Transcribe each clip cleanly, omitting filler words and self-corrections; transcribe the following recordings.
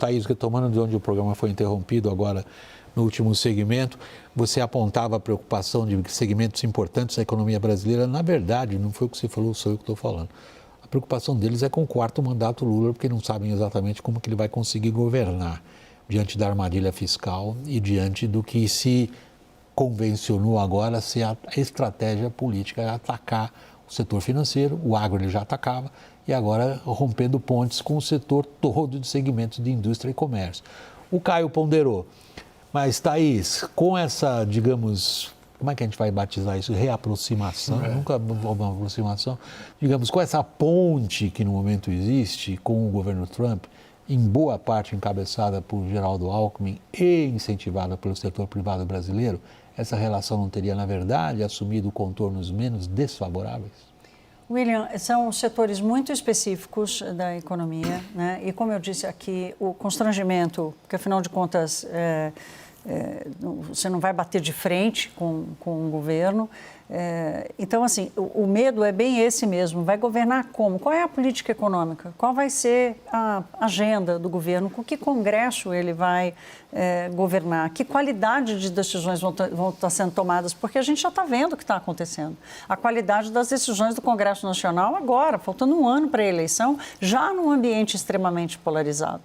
Thaís, retomando de onde o programa foi interrompido agora no último segmento, você apontava a preocupação de segmentos importantes da economia brasileira. Na verdade, não foi o que você falou, sou eu que estou falando. A preocupação deles é com o quarto mandato Lula, porque não sabem exatamente como que ele vai conseguir governar diante da armadilha fiscal e diante do que se convencionou agora ser a estratégia política, é atacar o setor financeiro, o agro ele já atacava, e agora rompendo pontes com o setor todo de segmentos de indústria e comércio. O Caio ponderou, mas Thaís, com essa, digamos, como é que a gente vai batizar isso? Reaproximação, nunca uma aproximação, digamos, com essa ponte que no momento existe com o governo Trump, em boa parte encabeçada por Geraldo Alckmin e incentivada pelo setor privado brasileiro, essa relação não teria, na verdade, assumido contornos menos desfavoráveis? William, são setores muito específicos da economia, né? E como eu disse aqui, o constrangimento, porque afinal de contas você não vai bater de frente com o governo. Então, assim, o medo é bem esse mesmo. Vai governar como? Qual é a política econômica? Qual vai ser a agenda do governo? Com que congresso ele vai governar? Que qualidade de decisões vão estar sendo tomadas? Porque a gente já está vendo o que está acontecendo. A qualidade das decisões do Congresso Nacional agora, faltando um ano para a eleição, já num ambiente extremamente polarizado.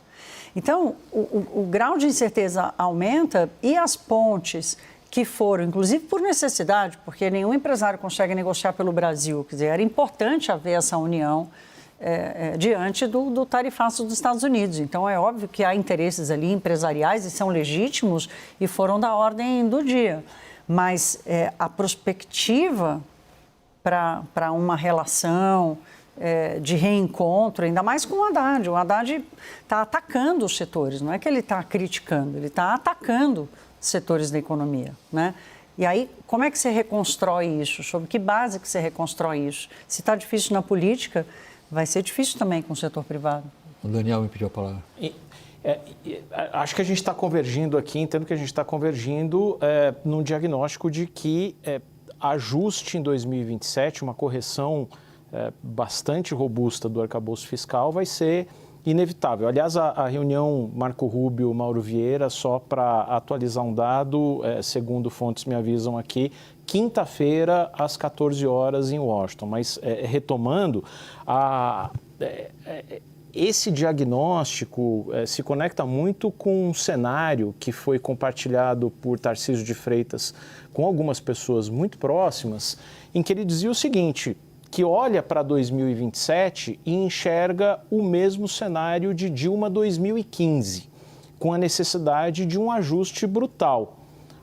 Então, o grau de incerteza aumenta e as pontes que foram, inclusive por necessidade, porque nenhum empresário consegue negociar pelo Brasil, quer dizer, era importante haver essa união diante do tarifaço dos Estados Unidos. Então, é óbvio que há interesses ali empresariais e são legítimos e foram da ordem do dia. Mas a perspectiva para uma relação de reencontro, ainda mais com o Haddad. O Haddad está atacando os setores, não é que ele está criticando, ele está atacando setores da economia, né? E aí, como é que você reconstrói isso? Sobre que base que você reconstrói isso? Se está difícil na política, vai ser difícil também com o setor privado. O Daniel me pediu a palavra. Acho que a gente está convergindo aqui, entendo que a gente está convergindo num diagnóstico de que ajuste em 2027, uma correção bastante robusta do arcabouço fiscal vai ser inevitável. Aliás, a reunião Marco Rubio, Mauro Vieira, só para atualizar um dado, segundo fontes me avisam aqui, quinta-feira às 14 horas em Washington. Mas retomando, esse diagnóstico se conecta muito com um cenário que foi compartilhado por Tarcísio de Freitas com algumas pessoas muito próximas, em que ele dizia o seguinte, que olha para 2027 e enxerga o mesmo cenário de Dilma 2015, com a necessidade de um ajuste brutal.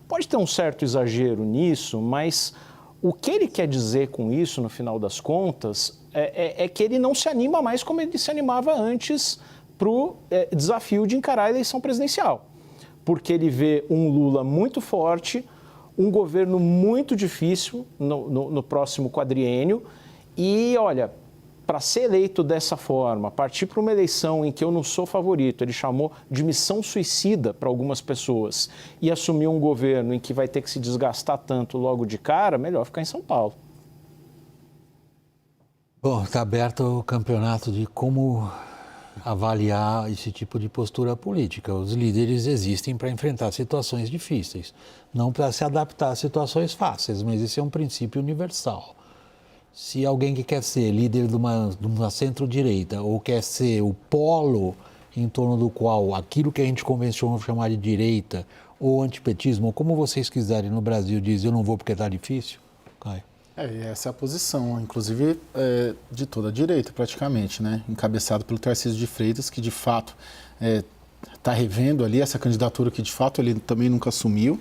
Pode ter um certo exagero nisso, mas o que ele quer dizer com isso, no final das contas, é que ele não se anima mais como ele se animava antes para o desafio de encarar a eleição presidencial. Porque ele vê um Lula muito forte, um governo muito difícil no próximo quadriênio. E, olha, para ser eleito dessa forma, partir para uma eleição em que eu não sou favorito, ele chamou de missão suicida para algumas pessoas, e assumir um governo em que vai ter que se desgastar tanto logo de cara, melhor ficar em São Paulo. Bom, está aberto o campeonato de como avaliar esse tipo de postura política. Os líderes existem para enfrentar situações difíceis, não para se adaptar a situações fáceis, mas esse é um princípio universal. Se alguém que quer ser líder de uma centro-direita ou quer ser o polo em torno do qual aquilo que a gente convencionou chamar de direita ou antipetismo, ou como vocês quiserem no Brasil, diz eu não vou porque está difícil, Caio. Essa é a posição, inclusive de toda a direita praticamente, né? Encabeçado pelo Tarcísio de Freitas, que de fato está revendo ali essa candidatura que de fato ele também nunca assumiu,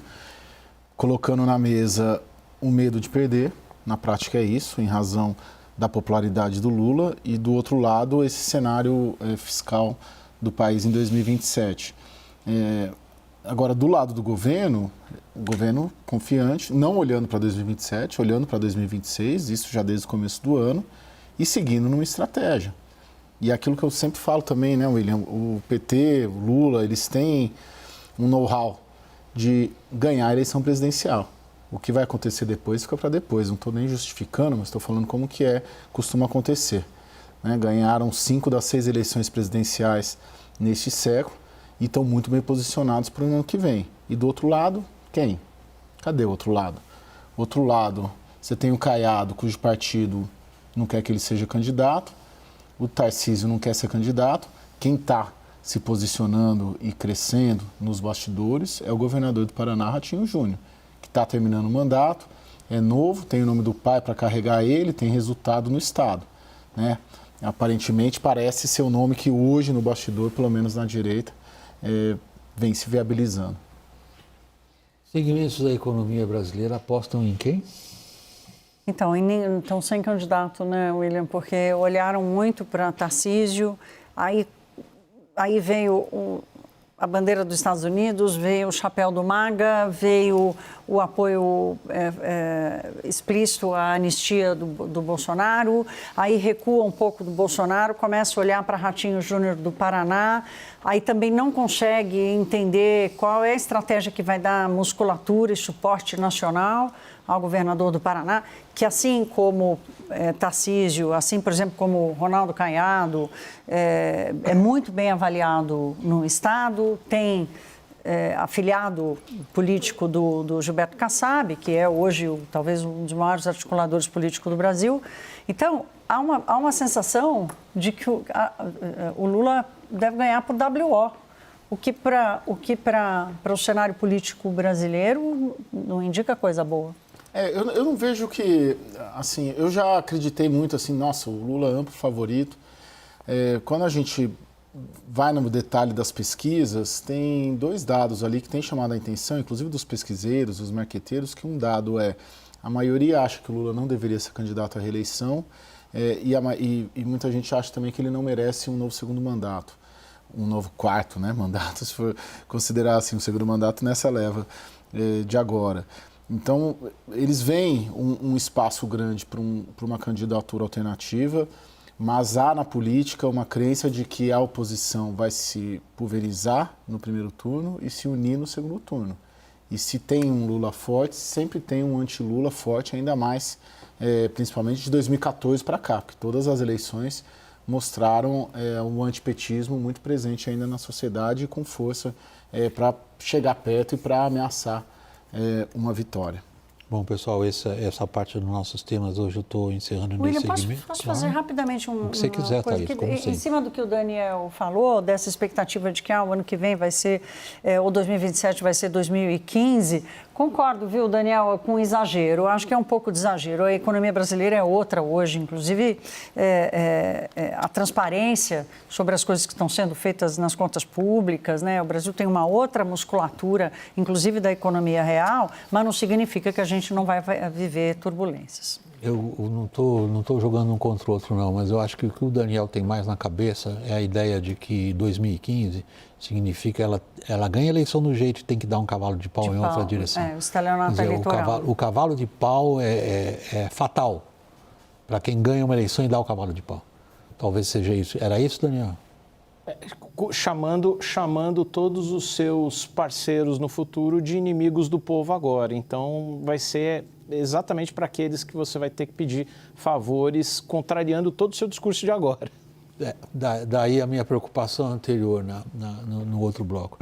colocando na mesa o medo de perder. Na prática é isso, em razão da popularidade do Lula e, do outro lado, esse cenário fiscal do país em 2027. Agora, do lado do governo, o governo confiante, não olhando para 2027, olhando para 2026, isso já desde o começo do ano, e seguindo numa estratégia. E aquilo que eu sempre falo também, né, William, o PT, o Lula, eles têm um know-how de ganhar a eleição presidencial. O que vai acontecer depois fica para depois. Não estou nem justificando, mas estou falando como que costuma acontecer. Né? Ganharam 5 das 6 eleições presidenciais neste século e estão muito bem posicionados para o ano que vem. E do outro lado, quem? Cadê o outro lado? Outro lado, você tem o Caiado, cujo partido não quer que ele seja candidato, o Tarcísio não quer ser candidato, quem está se posicionando e crescendo nos bastidores é o governador do Paraná, Ratinho Júnior, que está terminando o mandato, é novo, tem o nome do pai para carregar ele, tem resultado no Estado, né? Aparentemente parece ser o nome que hoje no bastidor, pelo menos na direita, vem se viabilizando. Segmentos da economia brasileira apostam em quem? Então, então sem candidato, né, William? Porque olharam muito para Tarcísio, aí veio a bandeira dos Estados Unidos, veio o chapéu do MAGA, veio o apoio explícito à anistia do Bolsonaro, aí recua um pouco do Bolsonaro, começa a olhar para Ratinho Júnior do Paraná, aí também não consegue entender qual é a estratégia que vai dar musculatura e suporte nacional ao governador do Paraná, que assim como Tarcísio, assim, por exemplo, como Ronaldo Caiado, é muito bem avaliado no Estado, tem afiliado político do Gilberto Kassab, que é hoje talvez um dos maiores articuladores políticos do Brasil. Então, há uma sensação de que o Lula deve ganhar por WO, o que para o cenário político brasileiro não indica coisa boa. Eu não vejo que, assim, eu já acreditei muito, assim, nossa, o Lula é amplo favorito. Quando a gente vai no detalhe das pesquisas, tem 2 dados ali que tem chamado a atenção, inclusive dos pesquiseiros, dos marqueteiros, que um dado a maioria acha que o Lula não deveria ser candidato à reeleição e muita gente acha também que ele não merece um novo segundo mandato, um novo quarto, né, mandato, se for considerar assim, um segundo mandato nessa leva de agora. Então, eles veem um espaço grande para uma candidatura alternativa, mas há na política uma crença de que a oposição vai se pulverizar no primeiro turno e se unir no segundo turno. E se tem um Lula forte, sempre tem um anti-Lula forte, ainda mais, principalmente de 2014 para cá, porque todas as eleições mostraram um antipetismo muito presente ainda na sociedade e com força para chegar perto e para ameaçar uma vitória. Bom, pessoal, essa parte dos nossos temas hoje eu estou encerrando nesse segmento. Posso fazer rapidamente o que você quiser, coisa Thaís, como em cima do que o Daniel falou, dessa expectativa de que o ano que vem vai ser, ou 2027 vai ser 2015, concordo, viu, Daniel, com exagero. Eu acho que é um pouco de exagero. A economia brasileira é outra hoje, inclusive a transparência sobre as coisas que estão sendo feitas nas contas públicas, né? O Brasil tem uma outra musculatura, inclusive da economia real, mas não significa que a gente não vai viver turbulências. Eu não estou jogando um contra o outro, não, mas eu acho que o que o Daniel tem mais na cabeça é a ideia de que 2015 significa ela ganha a eleição do jeito e tem que dar um cavalo de pau em outra direção. O estelionato eleitoral. O cavalo de pau é fatal para quem ganha uma eleição e dá o cavalo de pau. Talvez seja isso. Era isso, Daniel? Chamando todos os seus parceiros no futuro de inimigos do povo agora. Então, vai ser exatamente para aqueles que você vai ter que pedir favores, contrariando todo o seu discurso de agora. Daí a minha preocupação anterior no outro bloco.